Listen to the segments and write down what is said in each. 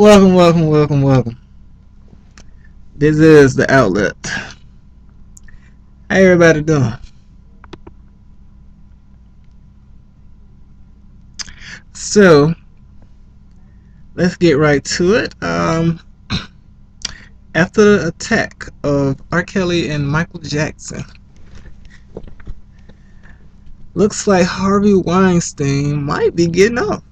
Welcome. This is the outlet. How everybody doing? So let's get right to it. After the attack of R. Kelly and Michael Jackson, looks like Harvey Weinstein might be getting off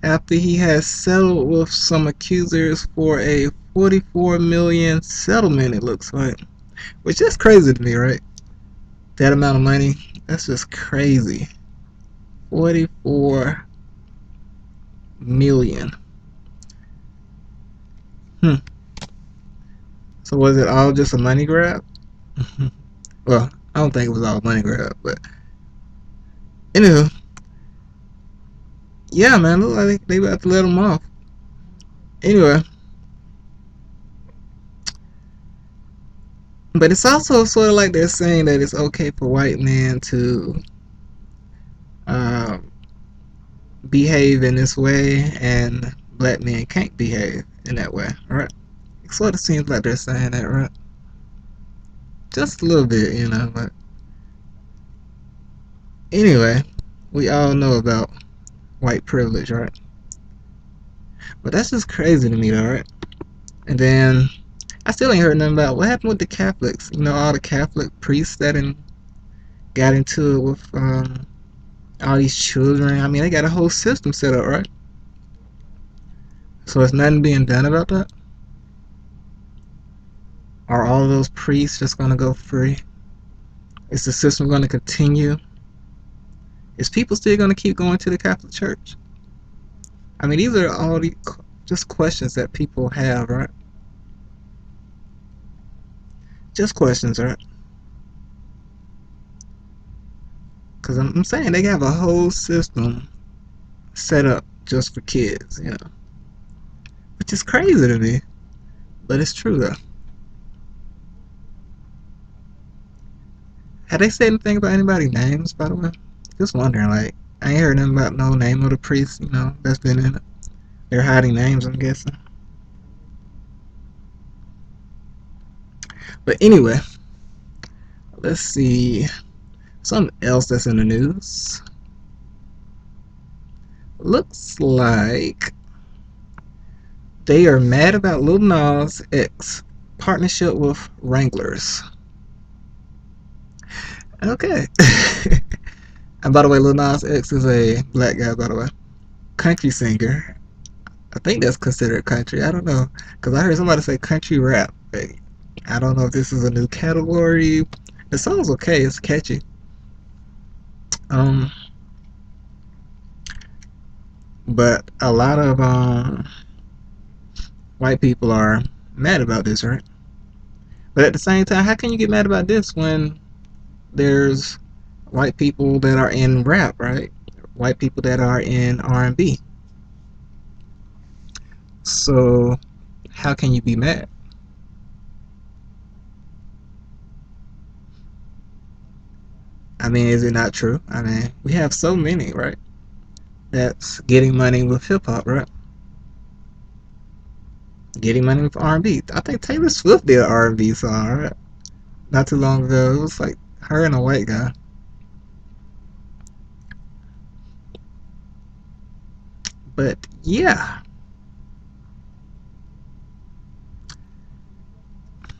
after he has settled with some accusers for a 44 million settlement. It looks like, which is crazy to me, right? That amount of money, that's just crazy. 44 million. Hmm. So was it all just a money grab? Well, I don't think it was all a money grab, but anywho, yeah, man, look like they about to let him off. Anyway, but it's also sort of like they're saying that it's okay for white men to uh, behave in this way, and black men can't behave in that way, right? It sort of seems like they're saying that, right? Just a little bit, But anyway, we all know about white privilege, right? But that's just crazy to me, though, right? And then I still ain't heard nothing about what happened with the Catholics. All the Catholic priests that got into it with all these children. I mean, they got a whole system set up, right? So it's nothing being done about that. Are all of those priests just gonna go free? Is the system gonna continue? Is people still gonna keep going to the Catholic Church? I mean, these are all the just questions that people have, right? Just questions, right? Because I'm saying they have a whole system set up just for kids, which is crazy to me, but it's true though. Had they said anything about anybody's names, by the way? Just wondering, like, I ain't heard nothing about no name of the priest, that's been in it. They're hiding names, I'm guessing. But anyway, let's see. Something else that's in the news. Looks like they are mad about Lil Nas X partnership with Wranglers. Okay. And by the way, Lil Nas X is a black guy, by the way. Country singer. I think that's considered country. I don't know. Because I heard somebody say country rap. I don't know if this is a new category. The song's okay. It's catchy. Um, but a lot of white people are mad about this, right? But at the same time, how can you get mad about this when there's white people that are in rap, right? White people that are in R&B. So how can you be mad? I mean, is it not true? I mean, we have so many, right? That's getting money with hip hop, right? Getting money with R&B. I think Taylor Swift did an R&B song, right? Not too long ago. It was like her and a white guy. But yeah,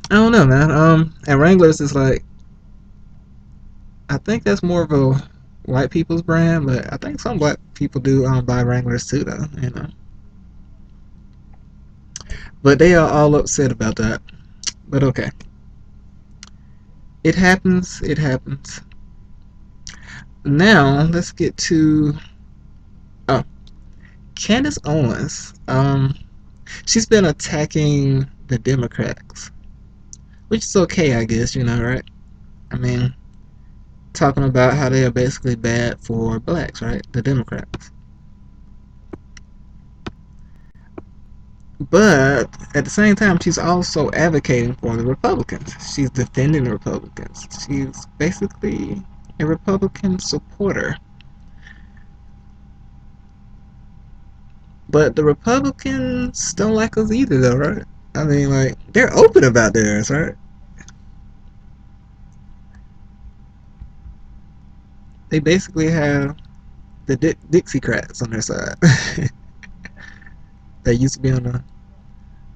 I don't know, man. And Wranglers is like, I think that's more of a white people's brand, but I think some black people do buy Wranglers too, though. But they are all upset about that. But okay, it happens. It happens. Now let's get to oh, Candace Owens. She's been attacking the Democrats, which is okay, I guess. Right? I mean, talking about how they are basically bad for blacks, right? The Democrats. But at the same time, she's also advocating for the Republicans. She's defending the Republicans. She's basically a Republican supporter. But the Republicans don't like us either, though, right? I mean, like, they're open about theirs, right? They basically have the Dixiecrats on their side. They used to be on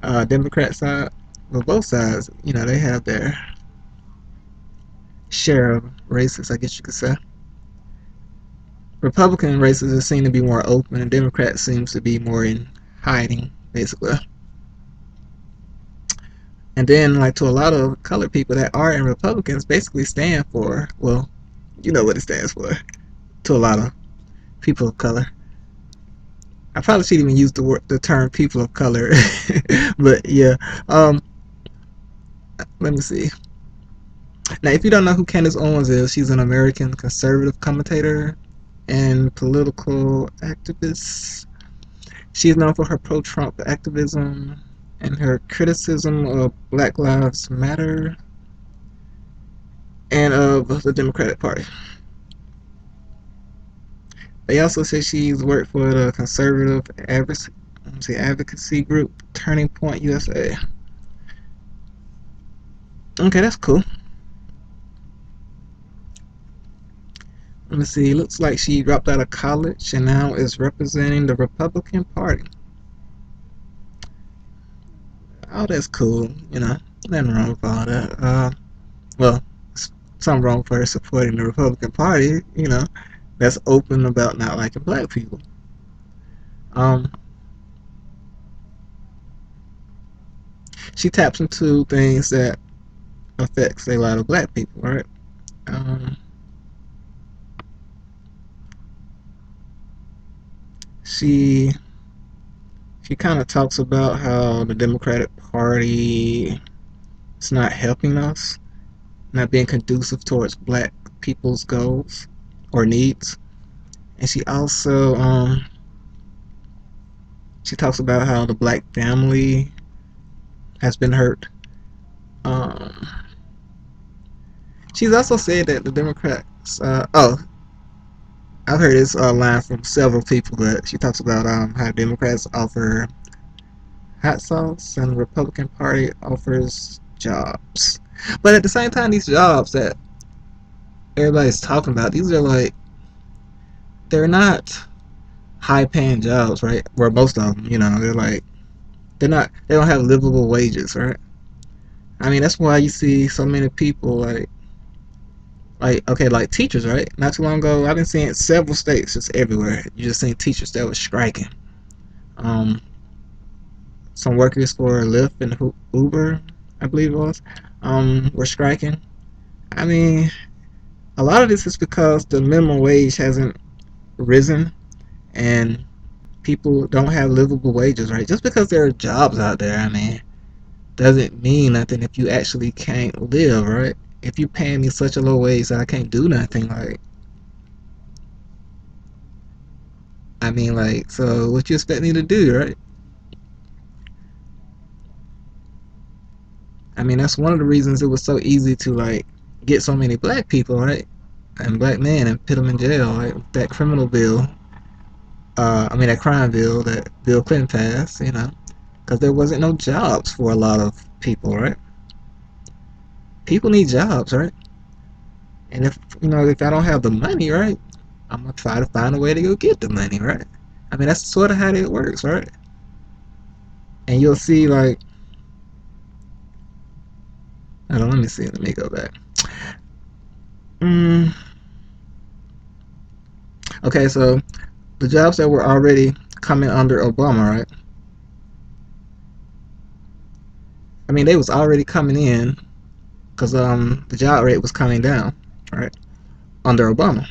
the Democrat side. Well, both sides, they have their share of racists, I guess you could say. Republican racists seem to be more open, and Democrats seems to be more in hiding, basically. And then, like, to a lot of colored people that are in Republicans, basically stand for, well, you know what it stands for, to a lot of people of color. I probably shouldn't even use the term people of color, but yeah. Um, Let me see. Now, if you don't know who Candace Owens is, she's an American conservative commentator and political activist. She is known for her pro-Trump activism and her criticism of Black Lives Matter and of the Democratic Party. They also say she's worked for the conservative advocacy group Turning Point USA. Okay, that's cool. Let me see. Looks like she dropped out of college and now is representing the Republican Party. Oh, that's cool. Nothing wrong with all that. Well, something wrong for her supporting the Republican Party. That's open about not liking black people. Um, she taps into things that affects a lot of black people, right? Um, she she kind of talks about how the Democratic Party is not helping us, not being conducive towards black people's goals or needs. And she talks about how the black family has been hurt. Um, she's also said that the Democrats. I've heard this line from several people, but she talks about how Democrats offer hot sauce and the Republican Party offers jobs. But at the same time, these jobs that everybody's talking about, these are like, they're not high paying jobs, right? Where most of them, they're like, they don't have livable wages, right? I mean, that's why you see so many people okay, like teachers, right? Not too long ago, I've been seeing several states, just everywhere. You just seen teachers that were striking. Um, some workers for Lyft and Uber, I believe it was, were striking. I mean, a lot of this is because the minimum wage hasn't risen and people don't have livable wages, right? Just because there are jobs out there, I mean, doesn't mean nothing if you actually can't live, right? If you're paying me such a low wage that I can't do nothing, like, I mean, like, so what you expect me to do, right? I mean, that's one of the reasons it was so easy to, like, get so many black people, right? And black men and put them in jail, right? That criminal bill, that crime bill that Bill Clinton passed, because there wasn't no jobs for a lot of people, right? People need jobs, right? And if I don't have the money, right, I'm gonna try to find a way to go get the money, right? I mean, that's sort of how it works, right? And you'll see, like, hold on, let me see, let me go back. Mm, okay, so the jobs that were already coming under Obama, right? I mean, they was already coming in because the job rate was coming down, right, under Obama.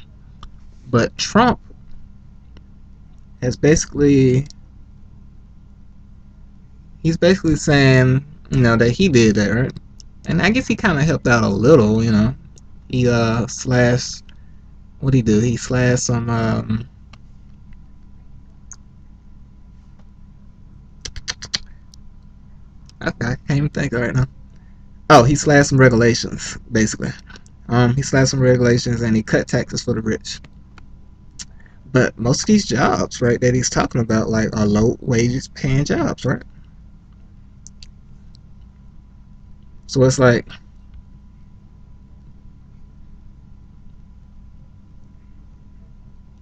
But Trump has he's basically saying, that he did that, right? And I guess he kind of helped out a little. He slashed, what did he do? He slashed some I can't even think right now. Oh, he slashed some regulations, basically. He slashed some regulations and he cut taxes for the rich. But most of these jobs, right, that he's talking about, like, are low wages paying jobs, right? So it's like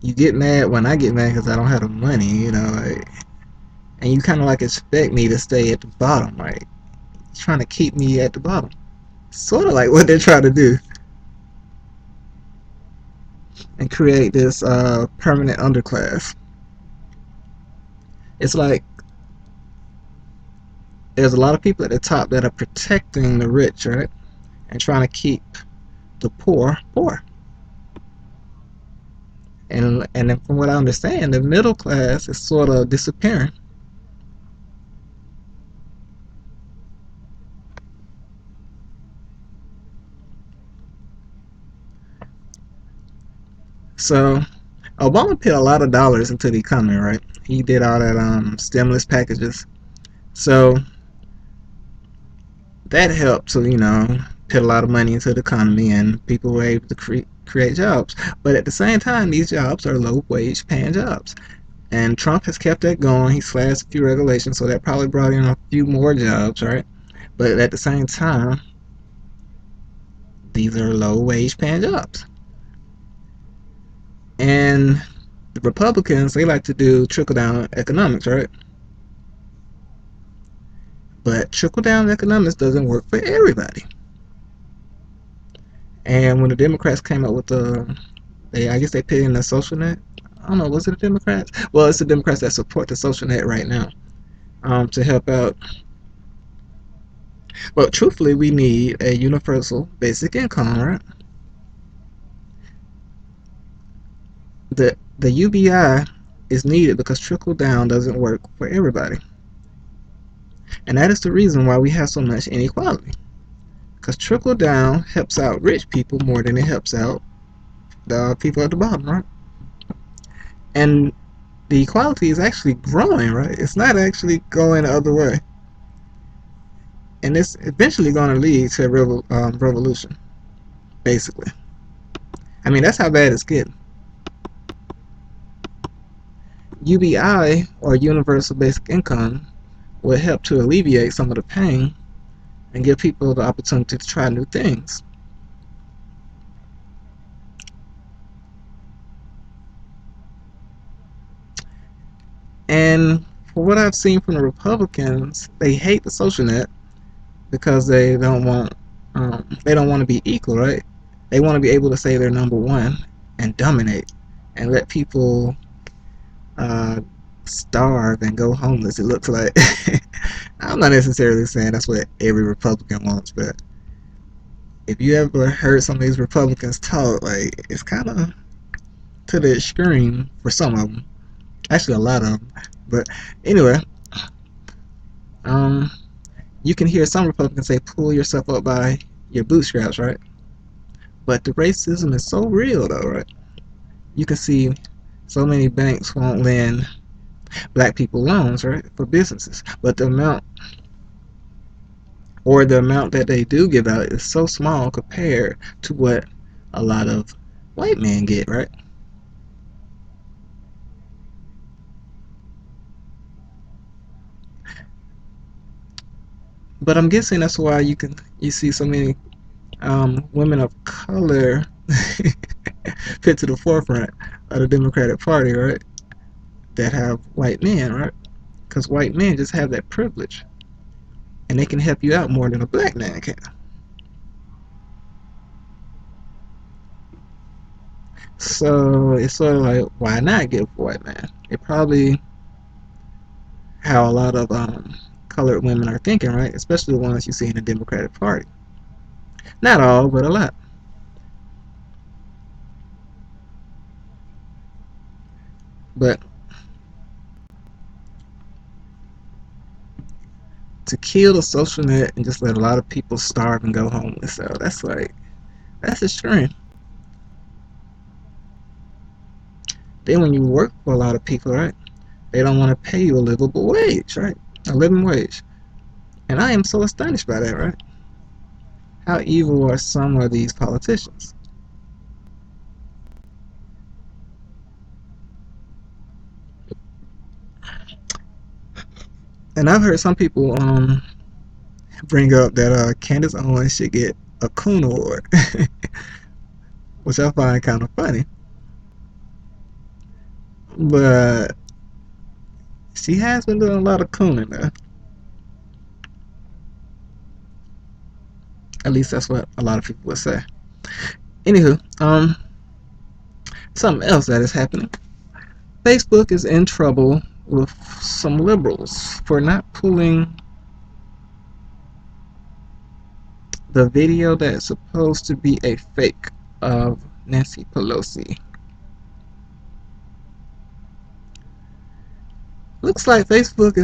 you get mad when I get mad because I don't have the money, like, and you kind of like expect me to stay at the bottom, right? Trying to keep me at the bottom, sort of like what they're trying to do, and create this permanent underclass. It's like there's a lot of people at the top that are protecting the rich, right, and trying to keep the poor poor. And from what I understand, the middle class is sort of disappearing. So Obama put a lot of dollars into the economy, right? He did all that stimulus packages. So that helped to, put a lot of money into the economy, and people were able to create jobs. But at the same time, these jobs are low wage paying jobs. And Trump has kept that going. He slashed a few regulations, so that probably brought in a few more jobs, right? But at the same time, these are low wage paying jobs. And the Republicans, they like to do trickle down economics, right? But trickle down economics doesn't work for everybody. And when the Democrats came up with I guess they put in the social net. I don't know, was it the Democrats? Well, it's the Democrats that support the social net right now, to help out. But truthfully, we need a universal basic income, right? The UBI is needed because trickle down doesn't work for everybody, and that is the reason why we have so much inequality. Because trickle down helps out rich people more than it helps out the people at the bottom, right? And the equality is actually growing, right? It's not actually going the other way, and it's eventually going to lead to a revolution, basically. I mean, that's how bad it's getting. UBI, or Universal Basic Income, will help to alleviate some of the pain and give people the opportunity to try new things. And for what I've seen from the Republicans, they hate the social net because they don't want to be equal, right? They want to be able to say they're number one and dominate and let people uh, starve and go homeless. It looks like. I'm not necessarily saying that's what every Republican wants, but if you ever heard some of these Republicans talk, like, it's kind of to the extreme for some of them. Actually, a lot of them. But anyway, um, you can hear some Republicans say, "Pull yourself up by your bootstraps," right? But the racism is so real, though, right? You can see so many banks won't lend black people loans, right, for businesses, but the amount that they do give out is so small compared to what a lot of white men get, right? But I'm guessing that's why you see so many women of color put to the forefront of the Democratic Party, right? That have white men, right? Because white men just have that privilege, and they can help you out more than a black man can. So it's sort of like, why not give a white man? It probably how a lot of colored women are thinking, right? Especially the ones you see in the Democratic Party. Not all, but a lot. But to kill the social net and just let a lot of people starve and go homeless, so that's extreme. Then when you work for a lot of people, right? They don't want to pay you a livable wage, right? A living wage. And I am so astonished by that, right? How evil are some of these politicians? And I've heard some people bring up that Candace Owens should get a Coon Award, which I find kind of funny. But she has been doing a lot of cooning though. At least that's what a lot of people would say. Anywho, something else that is happening. Facebook is in trouble with some liberals for not pulling the video that's supposed to be a fake of Nancy Pelosi. Looks like Facebook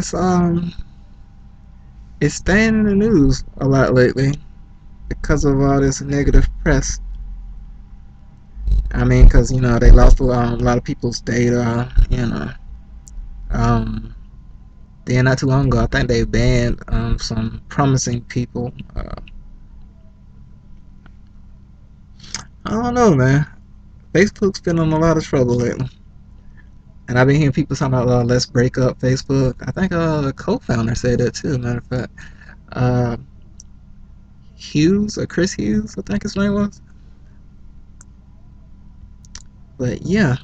is staying in the news a lot lately because of all this negative press. I mean, because they lost a lot of people's data. Um, then not too long ago, I think they banned some promising people. I don't know, man. Facebook's been in a lot of trouble lately. And I've been hearing people talking about let's break up Facebook. I think the co-founder said that too. Matter of fact, uh, Hughes or Chris Hughes, I think his name was. But yeah,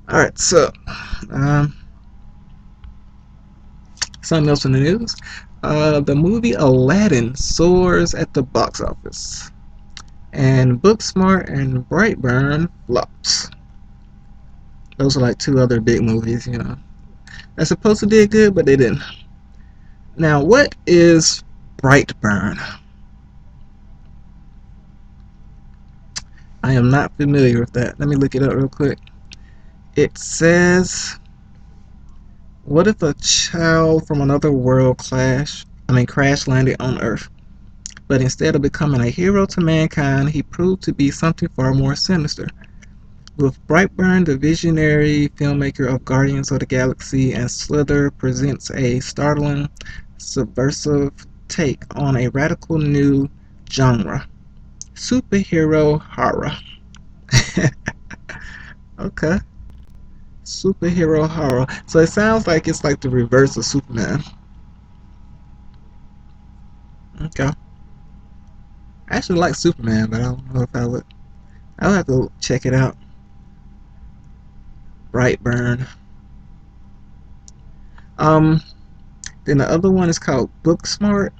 all right. So, um, something else in the news. The movie Aladdin soars at the box office, and Booksmart and Brightburn flops. Those are like two other big movies, They're supposed to do good, but they didn't. Now, what is Brightburn? I am not familiar with that. Let me look it up real quick. It says, what if a child from another world crash landed on Earth? But instead of becoming a hero to mankind, he proved to be something far more sinister. With Brightburn, the visionary filmmaker of Guardians of the Galaxy and Slither presents a startling, subversive take on a radical new genre, superhero horror. Okay, superhero horror. So it sounds like it's like the reverse of Superman. Okay. I actually like Superman, but I don't know if I would. I'll have to check it out. Brightburn. Um, then the other one is called Booksmart,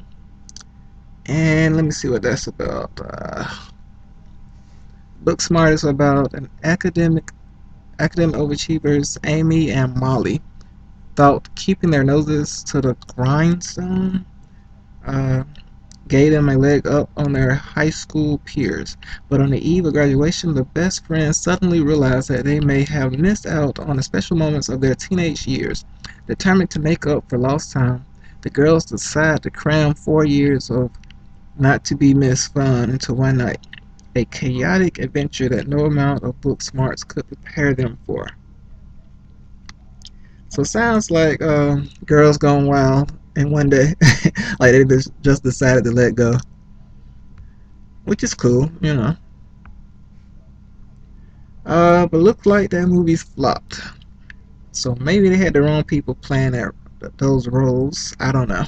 and let me see what that's about. Booksmart is about an academic overachievers Amy and Molly thought keeping their noses to the grindstone uh, gave them a leg up on their high school peers. But on the eve of graduation, the best friends suddenly realize that they may have missed out on the special moments of their teenage years. Determined to make up for lost time, the girls decide to cram 4 years of not to be missed fun into one night. A chaotic adventure that no amount of book smarts could prepare them for. So it sounds like girls gone wild in one day, like they just decided to let go, which is cool. But looked like that movie's flopped. So maybe they had the wrong people playing those roles. I don't know.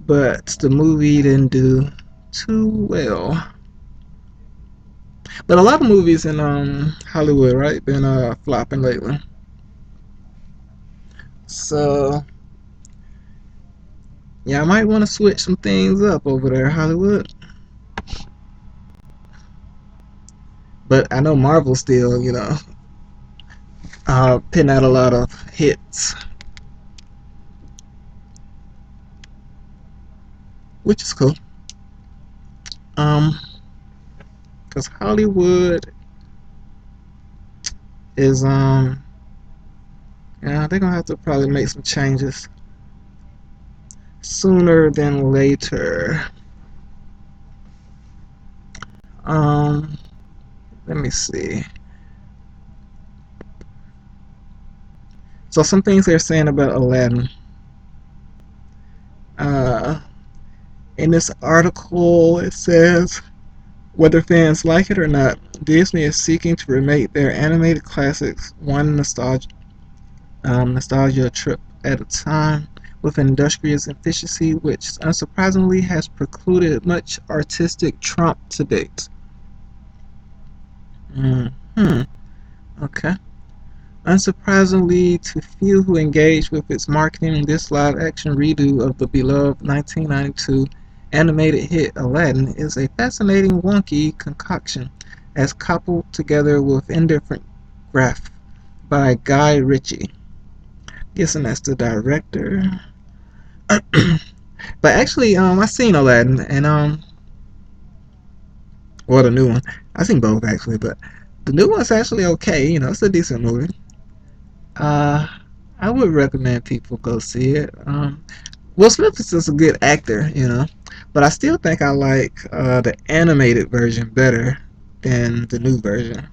But the movie didn't do too well. But a lot of movies in Hollywood, right, been flopping lately. So yeah, I might want to switch some things up over there, Hollywood. But I know Marvel still, putting out a lot of hits, which is cool. Um, because Hollywood is yeah, they're gonna have to probably make some changes sooner than later. Um, let me see. So some things they're saying about Aladdin. Uh, in this article, it says Whether fans like it or not, Disney is seeking to remake their animated classics one nostalgia trip at a time with industrious efficiency, which unsurprisingly has precluded much artistic trump to date. Hmm. Okay. Unsurprisingly to few who engage with its marketing, this live-action redo of the beloved 1992 animated hit Aladdin is a fascinating wonky concoction as coupled together with indifferent graph by Guy Ritchie. Guessing that's the director. But actually, I seen Aladdin and well, the new one. I seen both actually, but the new one's actually okay. It's a decent movie. Uh, I would recommend people go see it. Will Smith is just a good actor. But I still think I like the animated version better than the new version.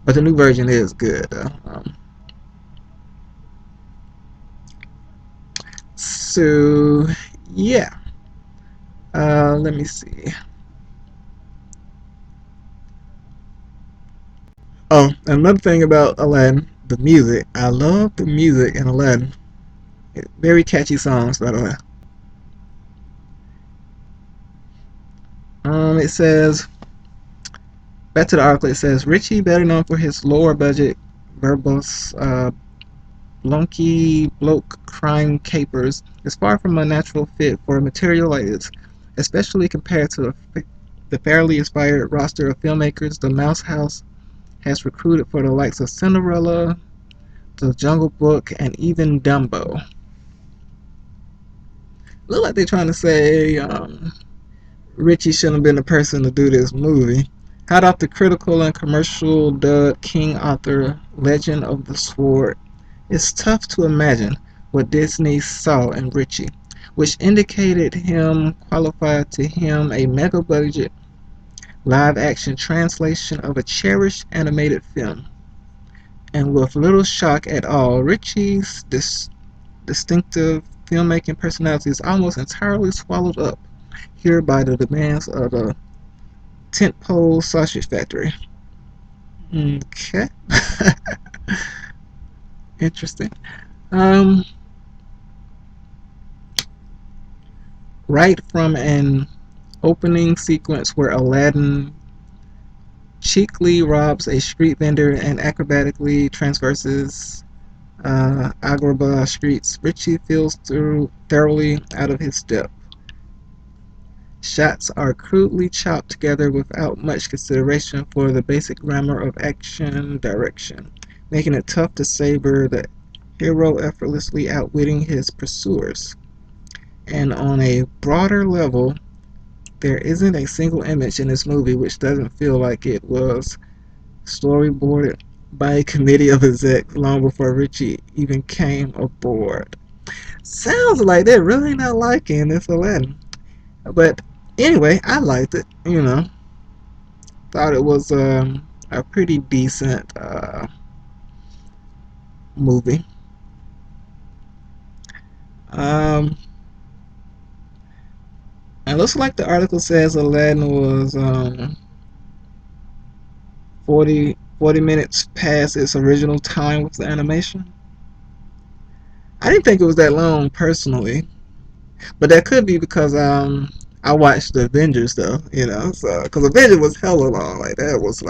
But the new version is good though. So yeah. Let me see. Oh, another thing about Aladdin, the music. I love the music in Aladdin. Very catchy songs, by the way. It says back to the article. It says Ritchie, better known for his lower budget, verbose, blunky bloke crime capers, is far from a natural fit for a material like this, especially compared to the fairly inspired roster of filmmakers the Mouse House has recruited for the likes of Cinderella, The Jungle Book, and even Dumbo. Look like they're trying to say Ritchie shouldn't have been the person to do this movie. Hot off the critical and commercial dud King Arthur Legend of the Sword, it's tough to imagine what Disney saw in Ritchie, which indicated him qualified to him a mega budget live action translation of a cherished animated film. And with little shock at all, Ritchie's distinctive filmmaking personality is almost entirely swallowed up here by the demands of the tentpole sausage factory. Okay. Interesting. Um, right from an opening sequence where Aladdin cheekily robs a street vendor and acrobatically traverses Agrabah streets, Ritchie feels thoroughly out of his depth. Shots are crudely chopped together without much consideration for the basic grammar of action direction, making it tough to savor the hero effortlessly outwitting his pursuers. And on a broader level, there isn't a single image in this movie which doesn't feel like it was storyboarded by a committee of execs long before Ritchie even came aboard. Sounds like they're really not liking this Aladdin. But anyway, I liked it. Thought it was a pretty decent movie. Um, it looks like the article says Aladdin was 40 minutes past its original time with the animation. I didn't think it was that long personally, but that could be because I watched the Avengers though. So because Avengers was hella long, like that was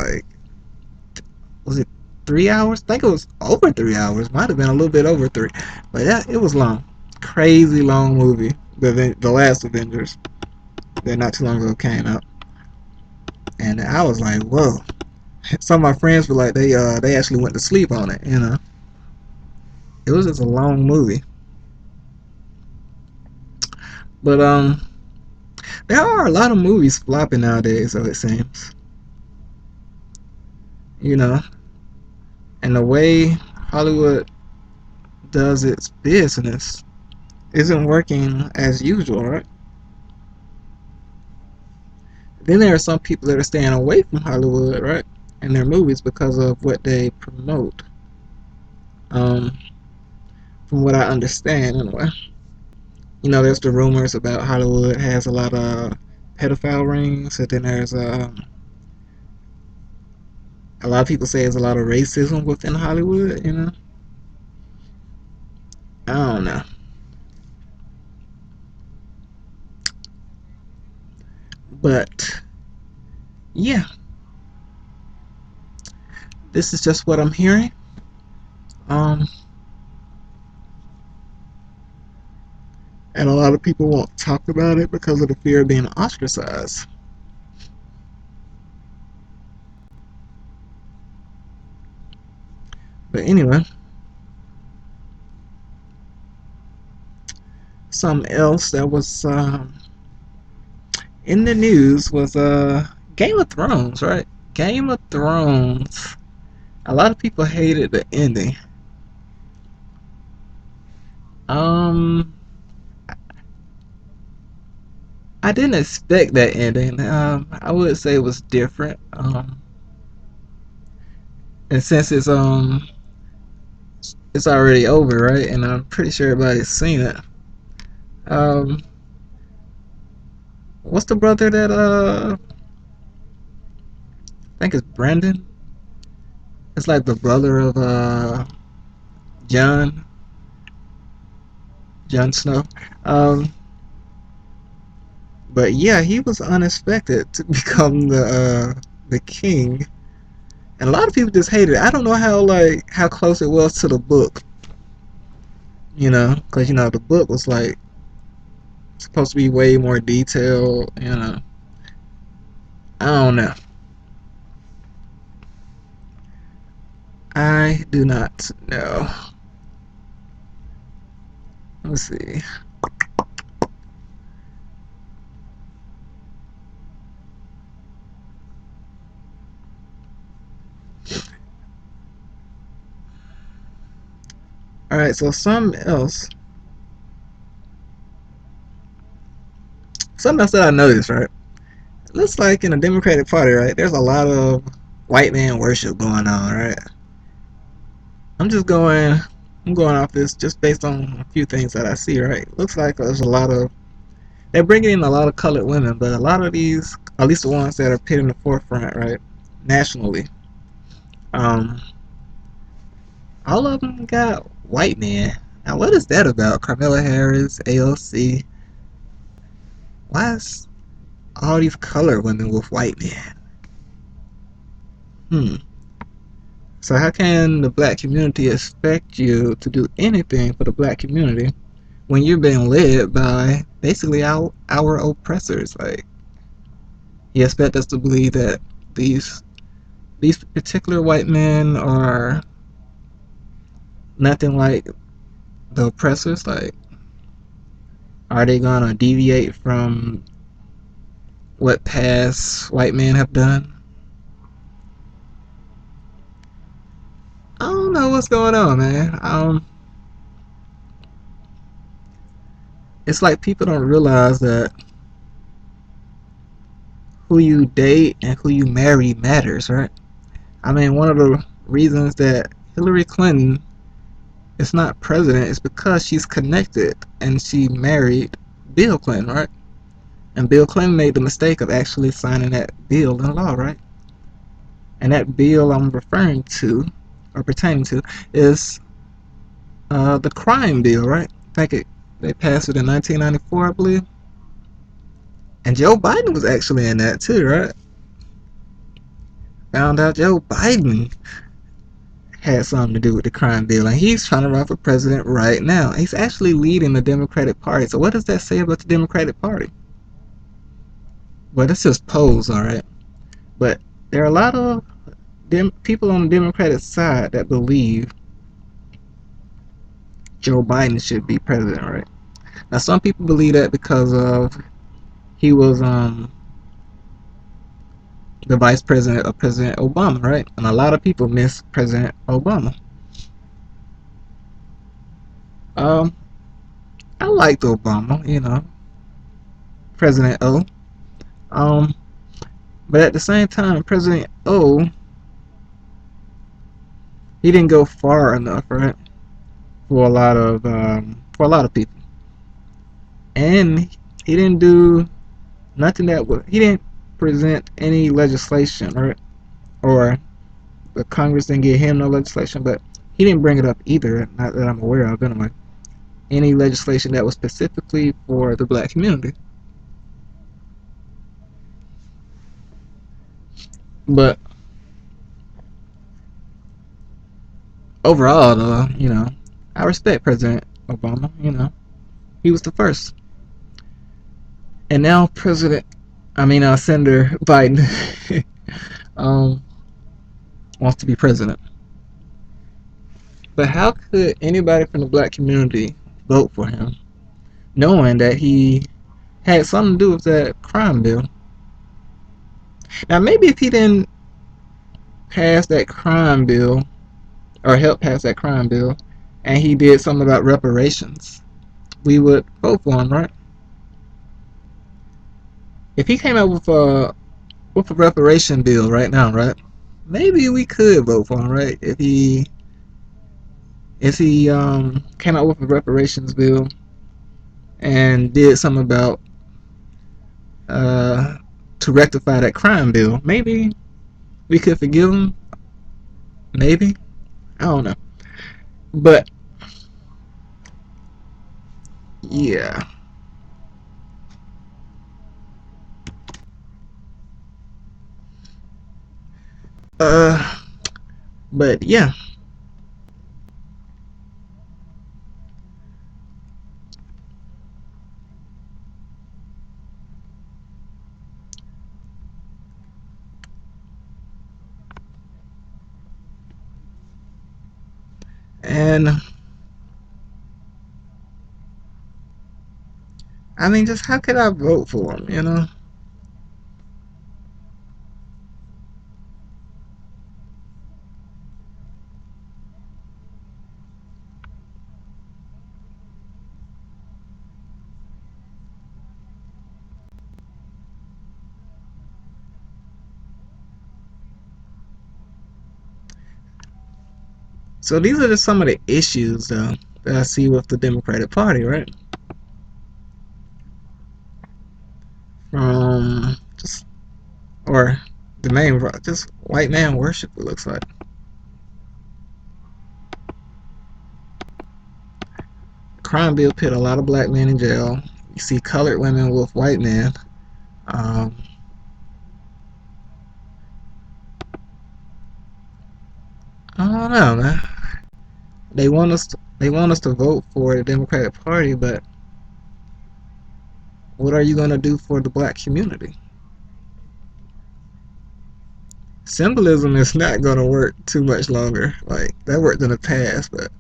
it 3 hours? I think it was over 3 hours. Might have been a little bit over three, but yeah, it was long. Crazy long movie. The last Avengers that not too long ago came out, and I was like, whoa. Some of my friends were like, they actually went to sleep on it. It was just a long movie, but there are a lot of movies flopping nowadays, so it seems. You know, and the way Hollywood does its business isn't working as usual, right? Then there are some people that are staying away from Hollywood, right, and their movies because of what they promote. Um, from what I understand, anyway. There's the rumors about Hollywood has a lot of pedophile rings, and then there's a lot of people say there's a lot of racism within Hollywood. I don't know, but yeah, this is just what I'm hearing. Um, and a lot of people won't talk about it because of the fear of being ostracized. But anyway, something else that was in the news was Game of Thrones, right? Game of Thrones. A lot of people hated the ending. Um, I didn't expect that ending. I would say it was different. And since it's already over, right? And I'm pretty sure everybody's seen it. Um, what's the brother that I think it's Brandon? It's like the brother of Jon Jon Snow. Um, but yeah, he was unexpected to become the king, and a lot of people just hated it. I don't know how close it was to the book, because the book was like supposed to be way more detailed. I don't know. I do not know. Let's see. All right, so something else that I noticed, right? It looks like in the Democratic Party, right? There's a lot of white man worship going on, right? I'm just going. I'm going off this just based on a few things that I see, right? Looks like there's a lot of they're bringing in a lot of colored women, but a lot of these, at least the ones that are put in the forefront, right, nationally, um, all of them got white men. Now, what is that about? Carmela Harris, AOC. Why is all these colored women with white men? Hmm. So how can the black community expect you to do anything for the black community when you're being led by basically our oppressors? Like, you expect us to believe that these these particular white men are nothing like the oppressors? Like, are they gonna deviate from what past white men have done? I don't know what's going on, man. It's like people don't realize that who you date and who you marry matters, right? I mean, one of the reasons that Hillary Clinton is not president is because she's connected and she married Bill Clinton, right? And Bill Clinton made the mistake of actually signing that bill in law, right? And that bill I'm referring to or pertaining to is the crime bill, right? I think they passed it in 1994, I believe. And Joe Biden was actually in that too, right? Found out Joe Biden had something to do with the crime bill, and he's trying to run for president right now. He's actually leading the Democratic Party. So what does that say about the Democratic Party? Well, that's just polls, all right. But there are a lot of people on the Democratic side that believe Joe Biden should be president, right? Now, some people believe that because of he was the vice president of President Obama, right? And a lot of people miss President Obama. Um, I liked Obama, President O. Um, but at the same time, President O, he didn't go far enough, right? For a lot of people, and he didn't do Nothing that was, he didn't present any legislation, right? Or the Congress didn't give him no legislation, but he didn't bring it up either, not that I'm aware of anyway. Any legislation that was specifically for the black community. But overall, though, I respect President Obama. He was the first. And now Senator Biden um, wants to be president. But how could anybody from the black community vote for him, knowing that he had something to do with that crime bill? Now, maybe if he didn't pass that crime bill, or help pass that crime bill, and he did something about reparations, we would vote for him, right? If he came up with a reparation bill right now, right? Maybe we could vote for him, right? If he came out with a reparations bill and did something about uh to rectify that crime bill, maybe we could forgive him. Maybe, I don't know, but yeah, uh, but yeah, and I mean, just how could I vote for him? So these are just some of the issues that I see with the Democratic Party, right? Just or the main just white man worship. It looks like crime bill put a lot of black men in jail. You see colored women with white men. Um, I don't know, man. They want us to vote for the Democratic Party, but what are you gonna do for the black community? Symbolism is not gonna work too much longer. Like that worked in the past, but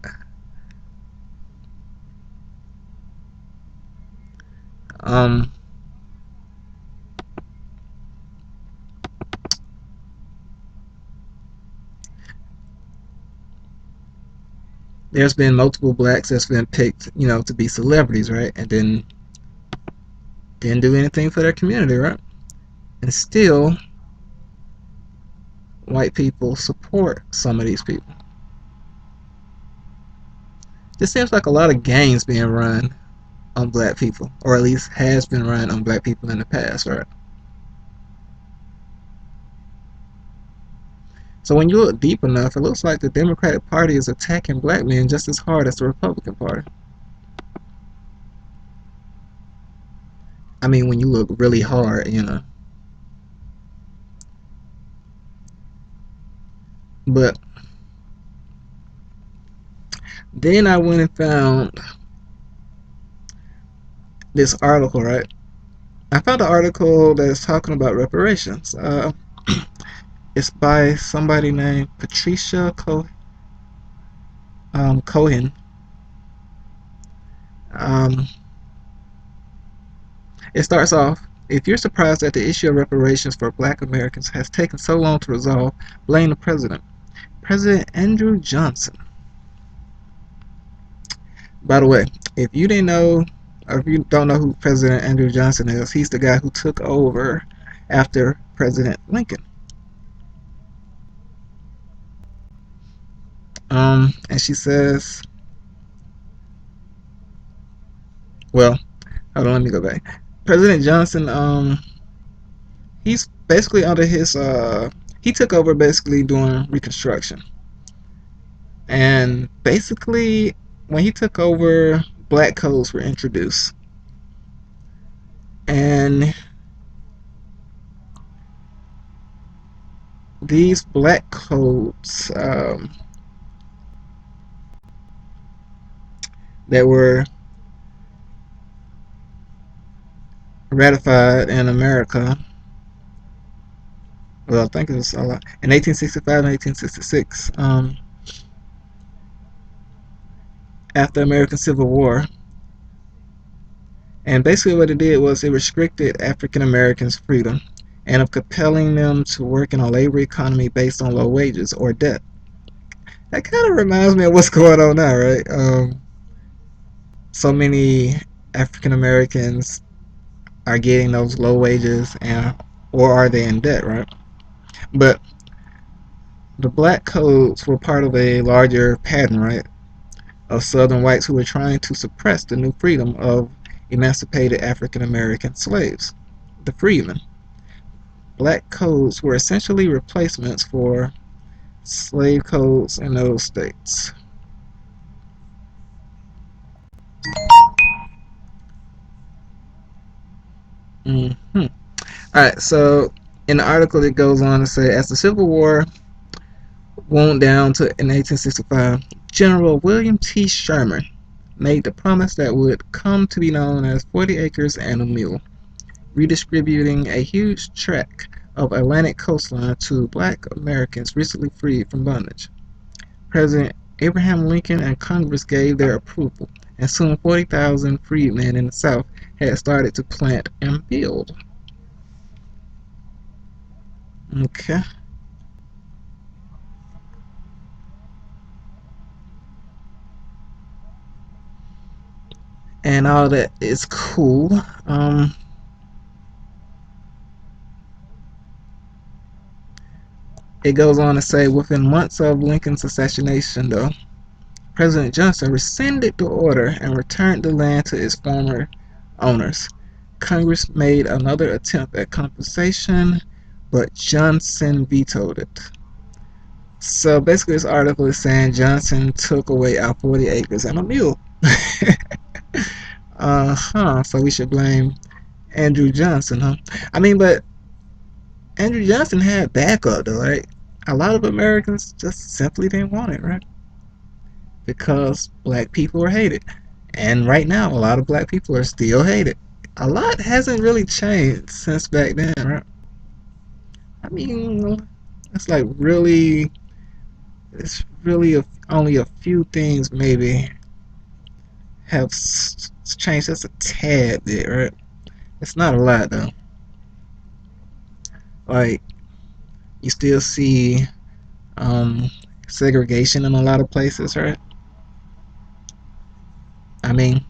um, there's been multiple blacks that's been picked, to be celebrities, right? And then didn't do anything for their community, right? And still, white people support some of these people. This seems like a lot of games being run on black people, or at least has been run on black people in the past, right? So when you look deep enough, it looks like the Democratic Party is attacking black men just as hard as the Republican Party. I mean, when you look really hard. But then I went and found this article, right? I found an article that's talking about reparations. It's by somebody named Patricia Cohen. Um, it starts off, if you're surprised that the issue of reparations for black Americans has taken so long to resolve, blame the president. President Andrew Johnson. By the way, if you didn't know, or if you don't know who President Andrew Johnson is, he's the guy who took over after President Lincoln. And she says, well, hold on, let me go back. President Johnson, he's basically under his he took over basically doing Reconstruction, and basically when he took over, black codes were introduced, and these black codes that were ratified in America. Well, I think it was a lot in 1865 and 1866, after the American Civil War. And basically, what it did was it restricted African Americans' freedom and of compelling them to work in a labor economy based on low wages or debt. That kind of reminds me of what's going on now, right? So many African Americans are getting those low wages, and or are they in debt, right? But the black codes were part of a larger pattern, right, of Southern whites who were trying to suppress the new freedom of emancipated African American slaves, the freedmen. Black codes were essentially replacements for slave codes in those states. Mm-hmm. All right, so in the article it goes on to say, as the Civil War wound down to in 1865, General William T. Sherman made the promise that would come to be known as 40 acres and a mule, redistributing a huge tract of Atlantic coastline to black Americans recently freed from bondage. President Abraham Lincoln and Congress gave their approval, and soon 40,000 freedmen in the South had started to plant and build. Okay. And all that is cool. It goes on to say, within months of Lincoln's assassination, though, President Johnson rescinded the order and returned the land to its former owners. Congress made another attempt at compensation, but Johnson vetoed it. So basically, this article is saying Johnson took away our 40 acres and a mule. So we should blame Andrew Johnson, huh? I mean, but Andrew Johnson had backup, though, right? A lot of Americans just simply didn't want it, right? Because black people are hated. And right now, a lot of black people are still hated. A lot hasn't really changed since back then, right? I mean, it's like really, it's really only a few things maybe have changed just a tad bit, right? It's not a lot though. Like you still see um, segregation in a lot of places, right? I mean,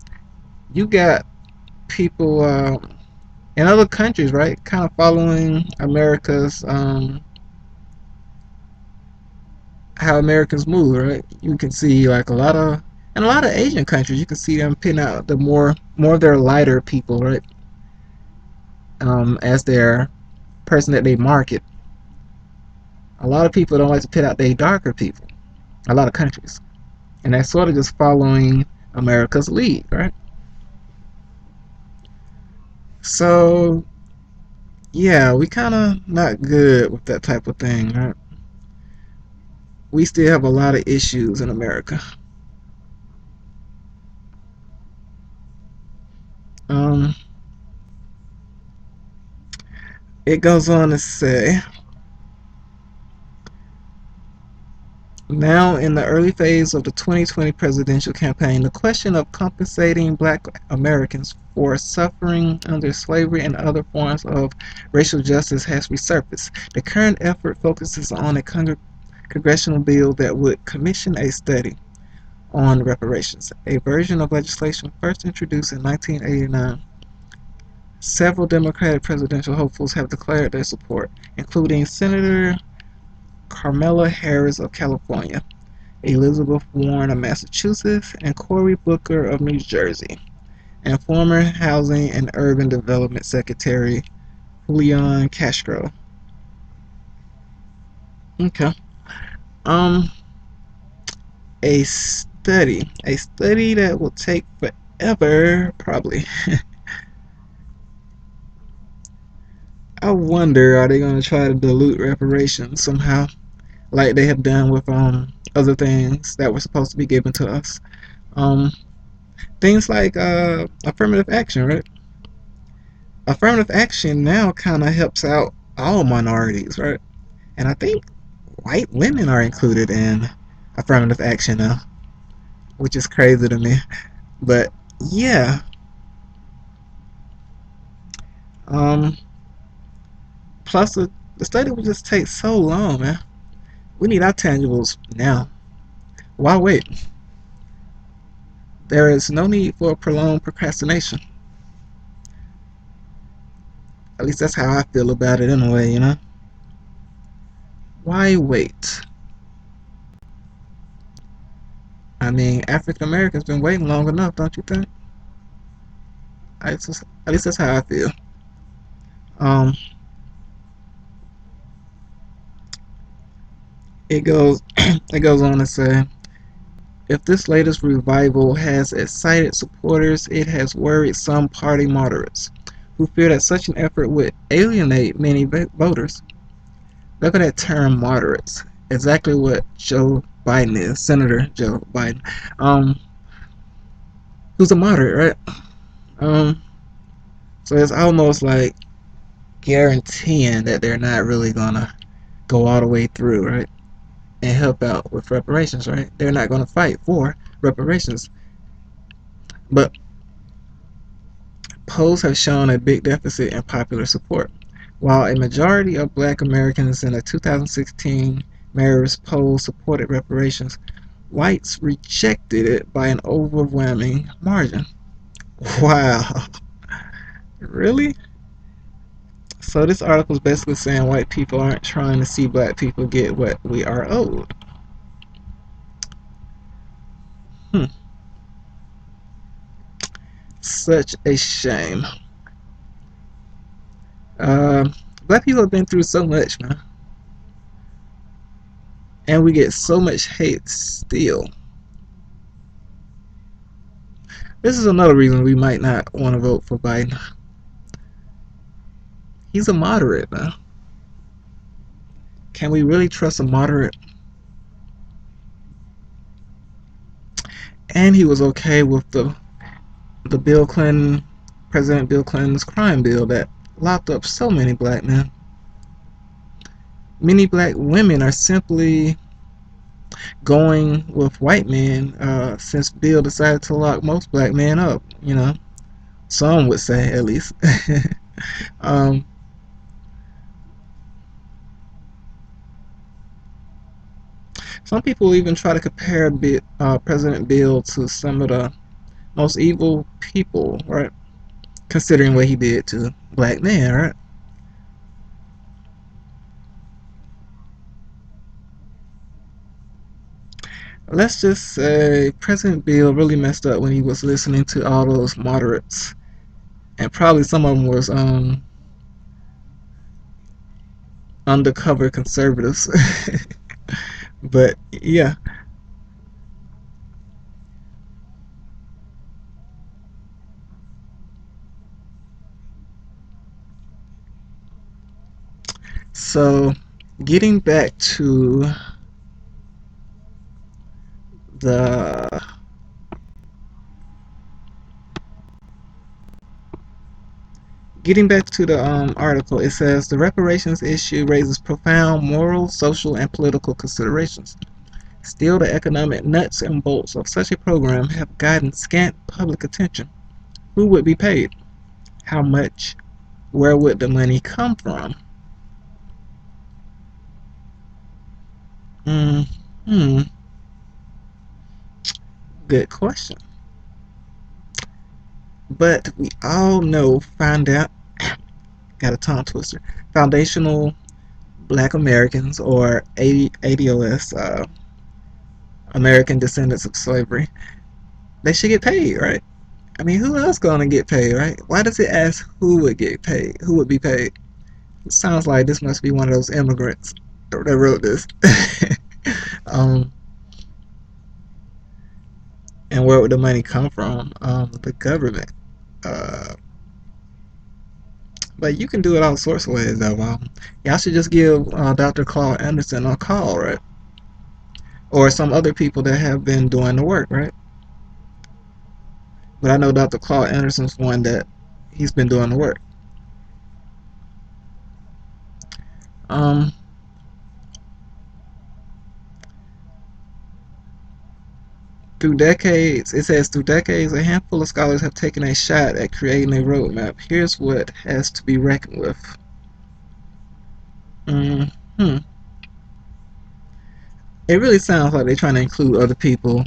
you got people in other countries, right, kind of following America's how Americans move, right? You can see like in a lot of Asian countries, you can see them pin out the more of their lighter people, right, as their person that they market. A lot of people don't like to pit out their darker people. A lot of countries, and that's sort of just following America's lead, right? So yeah, we kind of not good with that type of thing, right? We still have a lot of issues in America. Um, it goes on to say, now in the early phase of the 2020 presidential campaign, the question of compensating black Americans for suffering under slavery and other forms of racial justice has resurfaced. The current effort focuses on a congressional bill that would commission a study on reparations, a version of legislation first introduced in 1989. Several Democratic presidential hopefuls have declared their support, including Senator Kamala Harris of California, Elizabeth Warren of Massachusetts, and Cory Booker of New Jersey. and former Housing and Urban Development Secretary Julian Castro. Okay. Um, a study that will take forever, probably. I wonder, are they going to try to dilute reparations somehow, like they have done with other things that were supposed to be given to us? Um, things like affirmative action, right? Affirmative action now kind of helps out all minorities, right? And I think white women are included in affirmative action now, which is crazy to me. But yeah, um, plus the study would just take so long, man. We need our tangibles now. Why wait? There is no need for prolonged procrastination. At least that's how I feel about it in a way, you know? Why wait? I mean, African Americans been waiting long enough, don't you think? At least that's how I feel. Um, it goes it goes on to say, if this latest revival has excited supporters, it has worried some party moderates, who fear that such an effort would alienate many voters. Look at that term, moderates. Exactly what Joe Biden is, Senator Joe Biden. Um, who's a moderate, right? Um, so it's almost like guaranteeing that they're not really gonna go all the way through, right? And help out with reparations, right? They're not gonna fight for reparations. But polls have shown a big deficit in popular support. While a majority of black Americans in a 2016 Marist poll supported reparations, whites rejected it by an overwhelming margin. Wow. Really? So this article is basically saying white people aren't trying to see black people get what we are owed. Hmm. Such a shame. Um, Black people have been through so much, man, and we get so much hate still. This is another reason we might not want to vote for Biden. He's a moderate, man. Can we really trust a moderate? And he was okay with the Bill Clinton, President Bill Clinton's crime bill that locked up so many black men. Many black women are simply going with white men since Bill decided to lock most black men up. You know, some would say at least. um, some people even try to compare President Bill to some of the most evil people, right? Considering what he did to black men, right? Let's just say President Bill really messed up when he was listening to all those moderates, and probably some of them was undercover conservatives. But yeah, so getting back to the article, it says the reparations issue raises profound moral, social, and political considerations. Still, the economic nuts and bolts of such a program have gotten scant public attention. Who would be paid? How much? Where would the money come from? Hmm. Hmm. Good question. But we all know, find out, got a tongue twister. Foundational Black Americans, or ADOS, American Descendants of Slavery, they should get paid, right? I mean, who else gonna get paid, right? Why does it ask who would get paid? Who would be paid? It sounds like this must be one of those immigrants that wrote this. um, and where would the money come from? The government. Uh, but you can do it all sorts of ways, though. Y'all should just give Dr. Claude Anderson a call, right? Or some other people that have been doing the work, right? But I know Dr. Claude Anderson's one that he's been doing the work. Um, through decades, it says through decades, a handful of scholars have taken a shot at creating a roadmap. Here's what has to be reckoned with. Hmm. It really sounds like they're trying to include other people,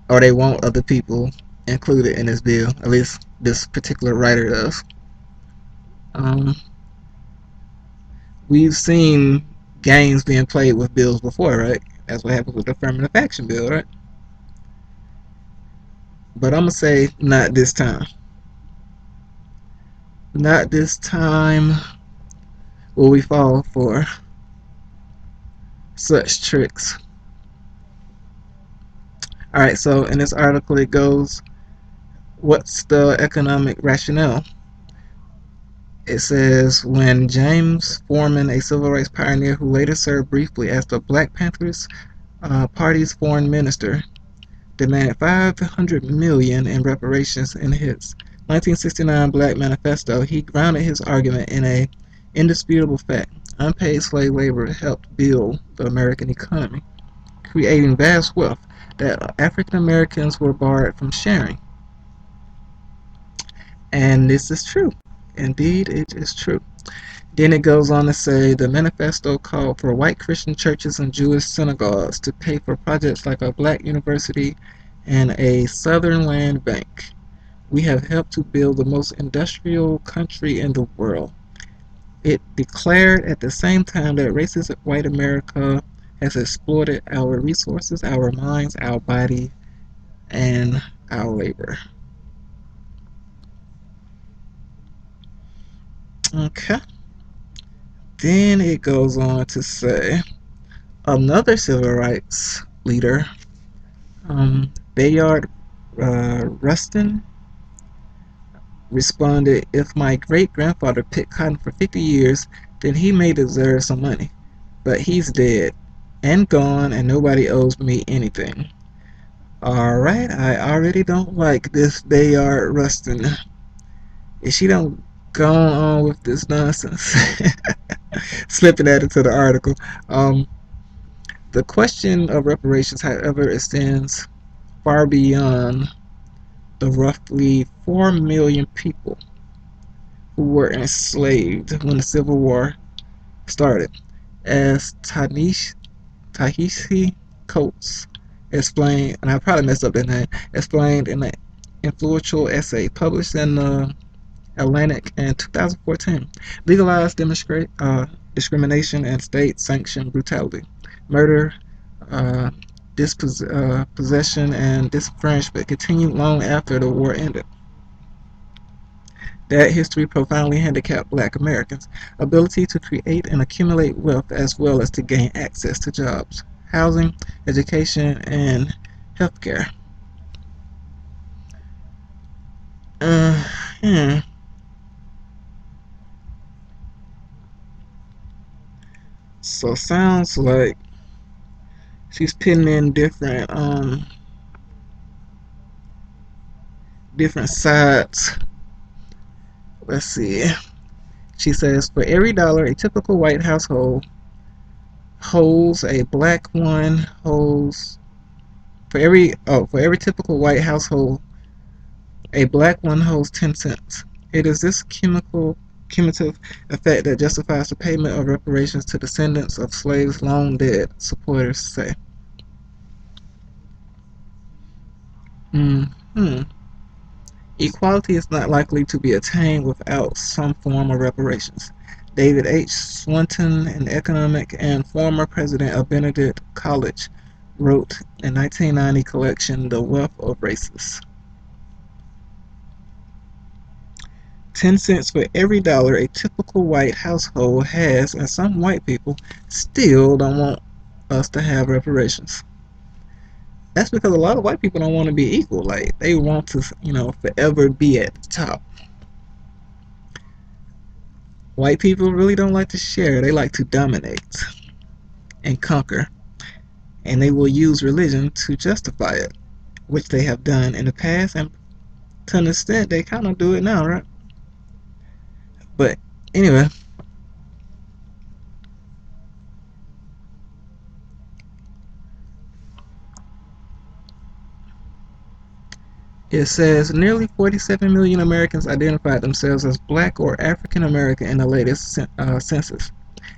or they want other people included in this bill. At least this particular writer does. Um, we've seen games being played with bills before, right? That's what happened with the affirmative action bill, right? But I'm gonna say not this time. Not this time will we fall for such tricks. All right, so in this article it goes, what's the economic rationale? It says when James Foreman, a civil rights pioneer who later served briefly as the Black Panthers Party's foreign minister, demanded $500 million in reparations in his 1969 Black Manifesto, he grounded his argument in a indisputable fact: unpaid slave labor helped build the American economy, creating vast wealth that African Americans were barred from sharing. And this is true. Indeed, it is true. Then it goes on to say the manifesto called for white Christian churches and Jewish synagogues to pay for projects like a black university and a southern land bank. We have helped to build the most industrial country in the world. It declared at the same time that racist white America has exploited our resources, our minds, our body, and our labor. Okay. Then it goes on to say another civil rights leader, Bayard Rustin, responded, if my great grandfather picked cotton for 50 years, then he may deserve some money. But he's dead and gone, and nobody owes me anything. Alright, I already don't like this Bayard Rustin. If she don't go on with this nonsense. Slipping that into the article. Um, the question of reparations, however, extends far beyond the roughly 4 million people who were enslaved when the Civil War started. As Ta-Nehisi Coates explained, and I probably messed up that name, explained in an influential essay published in the Atlantic in 2014, legalized discrimination and state-sanctioned brutality, murder, uh, dispossession, and disenfranchisement continued long after the war ended. That history profoundly handicapped Black Americans' ability to create and accumulate wealth as well as to gain access to jobs, housing, education, and healthcare. Uh, hmm. So sounds like she's pitting in different sides. Let's see. She says for every dollar a typical white household holds, a black one holds for every typical white household a black one holds 10 cents. It is this cumulative effect that justifies the payment of reparations to descendants of slaves long dead, supporters say. Hmm. Equality is not likely to be attained without some form of reparations. David H. Swanton, an economic and former president of Benedict College, wrote in 1990 collection The Wealth of Races. 10 cents for every dollar a typical white household has, and some white people still don't want us to have reparations. That's because a lot of white people don't want to be equal. Like, they want to, forever be at the top. White people really don't like to share. They like to dominate and conquer, and they will use religion to justify it, which they have done in the past, and to an extent, they kind of do it now, right? But anyway, it says nearly 47 million Americans identified themselves as black or African American in the latest census.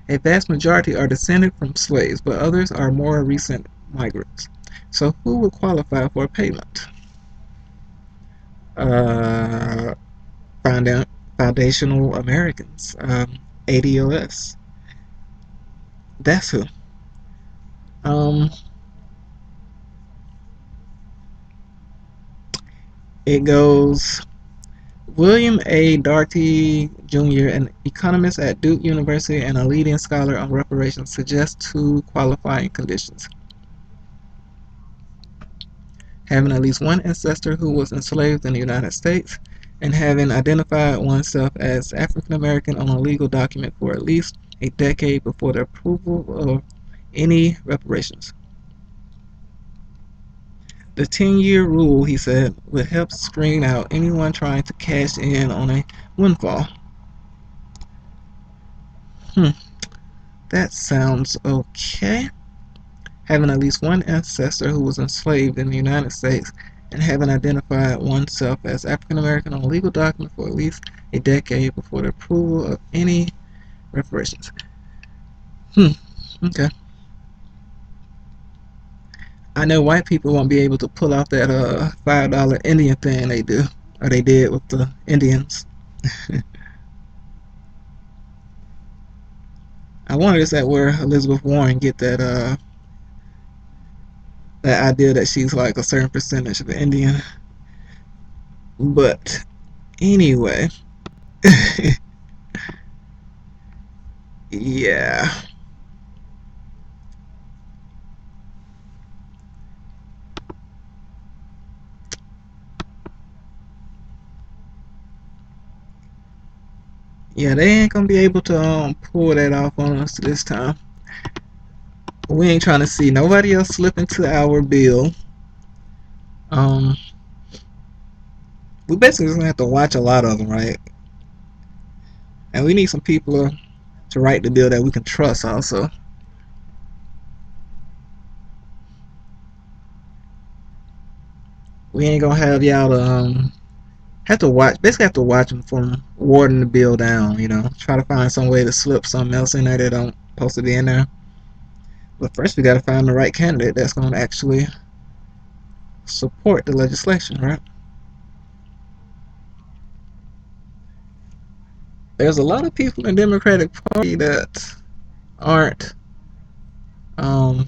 A vast majority are descended from slaves, but others are more recent migrants. So, who would qualify for a payment? Uh, Foundational Americans, ADOS. That's who. Um, it goes William A. Darty Jr., an economist at Duke University and a leading scholar on reparations, suggests two qualifying conditions: having at least one ancestor who was enslaved in the United States, and having identified oneself as African American on a legal document for at least a decade before the approval of any reparations. The 10-year rule, he said, would help screen out anyone trying to cash in on a windfall. Hmm, that sounds okay. Having at least one ancestor who was enslaved in the United States and having identified oneself as African American on a legal document for at least a decade before the approval of any reparations. Hmm, okay. I know white people won't be able to pull off that $5 Indian thing they do, or they did with the Indians. I wonder is that where Elizabeth Warren get that idea that she's like a certain percentage of Indian. But anyway, yeah. Yeah, they ain't gonna be able to pull that off on us this time. We ain't trying to see nobody else slip into our bill. Um, we basically just gonna have to watch a lot of them, right? And we need some people to write the bill that we can trust. Also, we ain't gonna have y'all to have to watch. Basically, have to watch them from warding the bill down. Try to find some way to slip something else in there that don't supposed to be in there. But first, we gotta find the right candidate that's gonna actually support the legislation, right? There's a lot of people in the Democratic Party that aren't, um,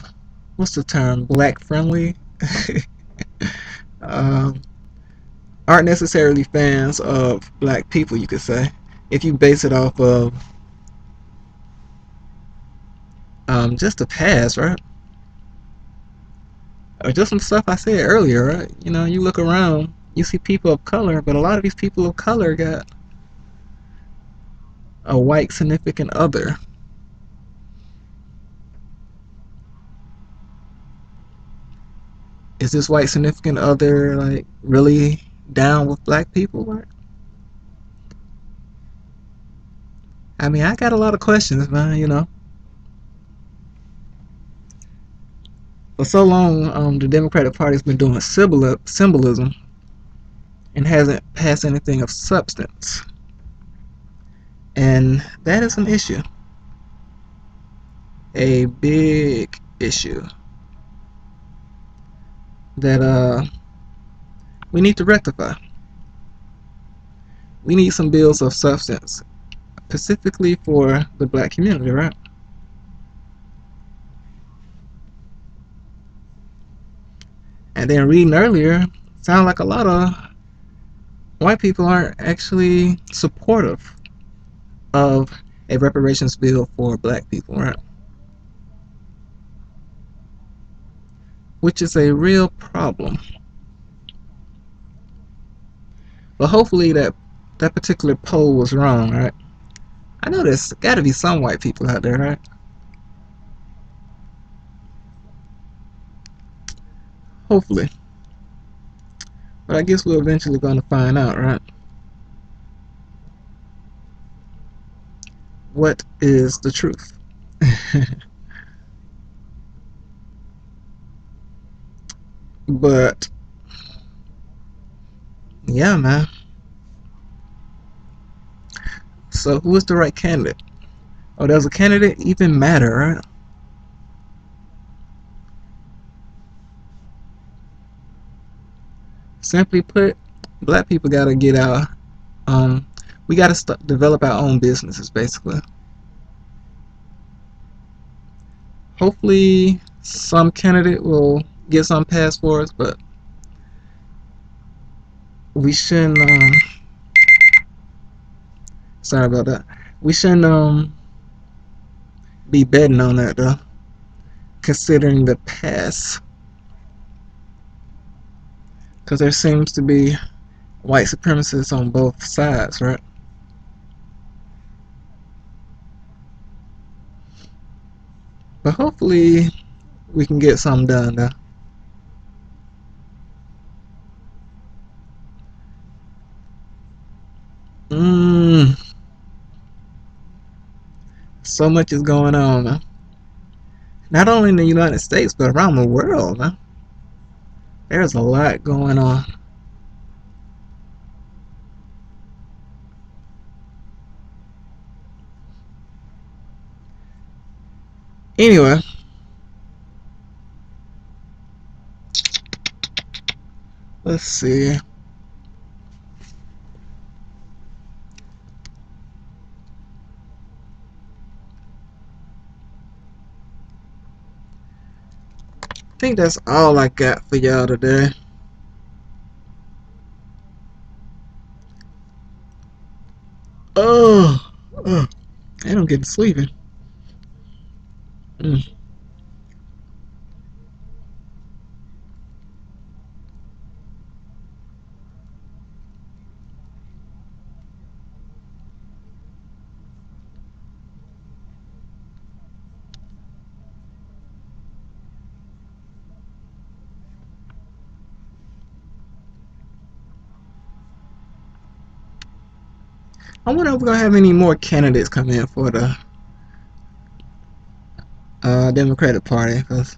what's the term, black friendly, um, aren't necessarily fans of black people, you could say, if you base it off of just the past, right? Or just some stuff I said earlier, right? You look around, you see people of color, but a lot of these people of color got a white significant other. Is this white significant other like really down with black people? Right? I mean, I got a lot of questions, man. For so long, the Democratic Party's been doing symbolism and hasn't passed anything of substance, and that is an issue, a big issue that we need to rectify. We need some bills of substance, specifically for the black community, right? And then reading earlier, sound like a lot of white people aren't actually supportive of a reparations bill for black people, right? Which is a real problem. But hopefully that particular poll was wrong, right? I know there's got to be some white people out there, right? Hopefully. But I guess we're eventually going to find out, right? What is the truth? But yeah, man. So who is the right candidate? Oh, does a candidate even matter, right? Simply put, black people gotta get our we gotta develop our own businesses, basically. Hopefully, some candidate will get some passed for us, but we shouldn't. Sorry about that. We shouldn't be betting on that though, considering the past, because there seems to be white supremacists on both sides, right? But hopefully, we can get something done though. Mm, so much is going on, man. Not only in the United States, but around the world, man. There's a lot going on. Anyway, let's see. I think that's all I got for y'all today. Oh, oh I don't get to sleeping. Mm. I wonder if we're gonna have any more candidates come in for the Democratic Party, because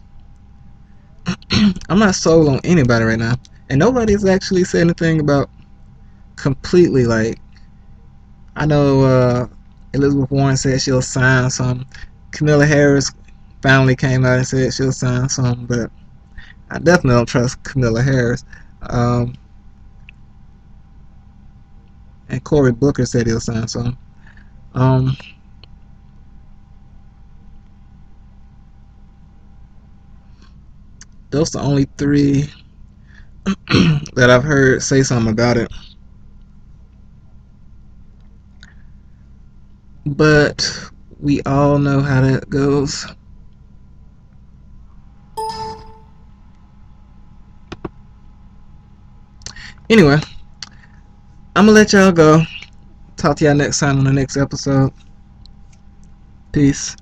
I'm not sold on anybody right now, and nobody's actually said anything about completely like. I know Elizabeth Warren said she'll sign some. Camilla Harris finally came out and said she'll sign some, but I definitely don't trust Camilla Harris. Um, and Cory Booker said he'll sign some. Um, those are the only three that I've heard say something about it. But we all know how that goes. Anyway, I'm gonna let y'all go. Talk to y'all next time on the next episode. Peace.